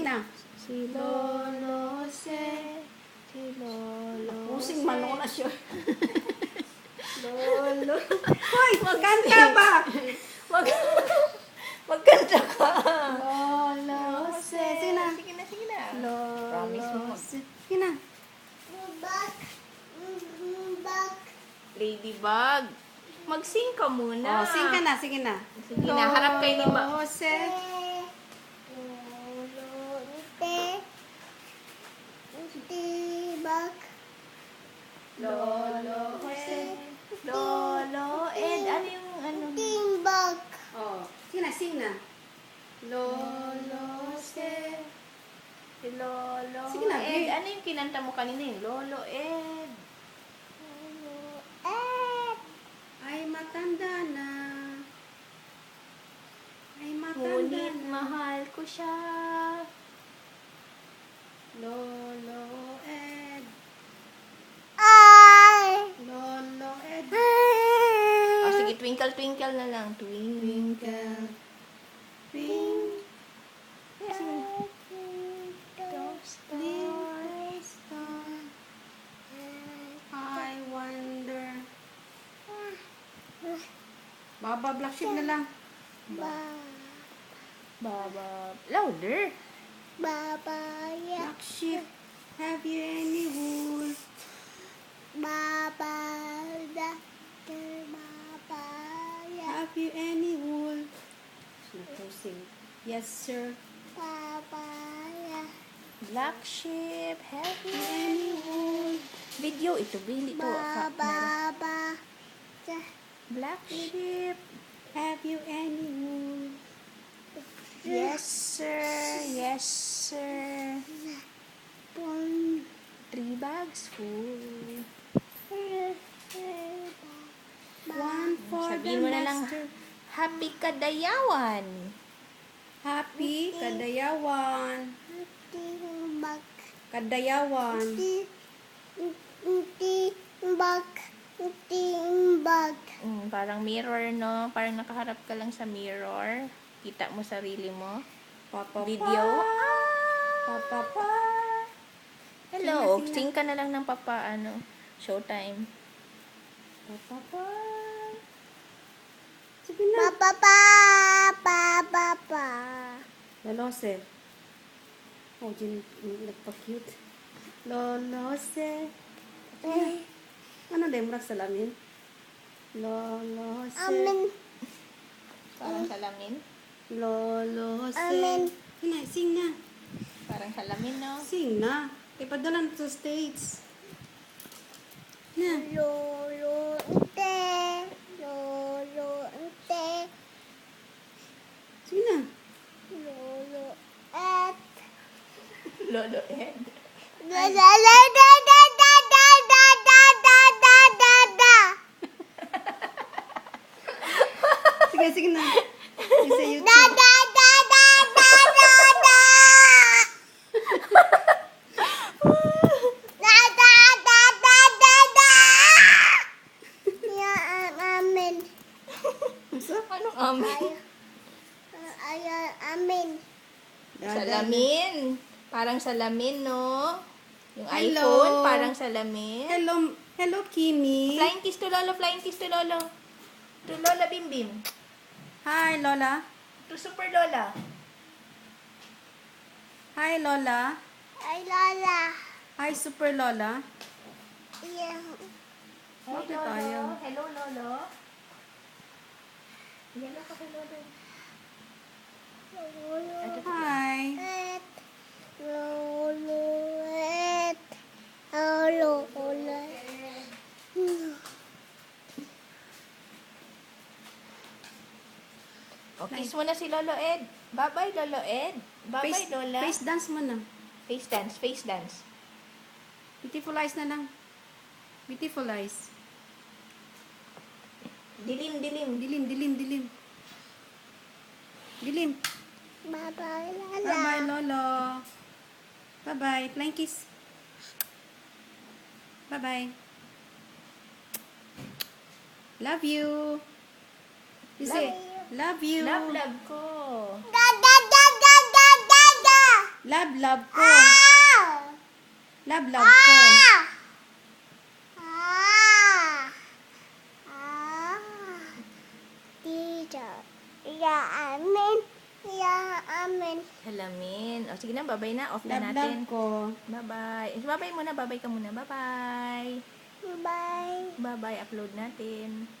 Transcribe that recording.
na. Si Lolo Se. Si Lolo Pusing Se. man ako na siya. Lolo. Hoy, magkanta ba? Magkanta ka. Lolo Se. Sige na. Sige na, sige na. Promise mo. Lolo Se. Sige na. Ladybug. Mag-sing ka muna. Oh, sing ka na. Sige na. Sige na, harap kay ni Ba. Lolo Se. Lolo Ed. Lolo Ed. Ano yung ano? Oh, sige na, sing na. Lolo Se. Si Lolo Sige na, Ed. babe. Ano yung kinanta mo kanina eh? Lolo Ed. Ay, matanda na. Ay, matanda Ngunit na. mahal ko siya. Lolo Ed. Lolo Ed. Oh, sige, twinkle twinkle na lang. Twinkle, twinkle, Little little star, I wonder. Baba, black sheep na lang. Baba. Louder. Black sheep, have you any wool? Have you any wool? Sing. Yes, sir. Black sheep. Have you Any wool? video ito? Bili ito. Black sheep. Have you any wool? Yes, sir. Yes, sir. 3 bags full. One for Sabihin the mo na lang, master. happy kadayawan. Happy Kadayawan. Kadayawan. Parang mirror, no? Parang nakaharap ka lang sa mirror. Kita mo sarili mo. Papa Video. Papa pa. Hello. Sing na, sing na. Sing ka na lang ng papa, ano, showtime. Papa pa. Sige na. Lolose. Oh, dyan nagpa-cute. Lolose. Ano din, murag salamin? Lolose. Parang salamin. Lolose. Sing na, sing na. Parang salamin, no? Sing na. Ipadala na to sa States. Na. Sige na. Lolo Ed. Sige, sige na. Yung sa YouTube. Anong amin? Salamin. Parang salamin, no? Yung Hello. iPhone, parang salamin. Hello, hello, Kimi. Flying kiss to Lolo, flying kiss to Lolo. To Lola Bim Bim. Hi, Lola. To Super Lola. Hi, Lola. Hi, Super Lola. Bakit Lolo. tayo? Hello, Lolo. Hello ka kay Lolo. Hi. O, kiss mo na si Lolo Ed. Bye-bye, Lolo Ed. Bye-bye, Lola. Face dance mo na. Face dance, face dance. Beautiful eyes na lang. Beautiful eyes. Dilim, dilim. Dilim, dilim, dilim. Dilim. Bye-bye, Lolo. Bye-bye. Flying kiss. Bye-bye. Love you. You say, love you. Love, love ko. Da da da da da da da. Love, love ko. Love, love ko. Salamin. O, sige na, babay na. Off na Love, natin. love ko. Bye-bye. Babay muna. Babay ka muna. Bye-bye. Bye-bye. Upload natin.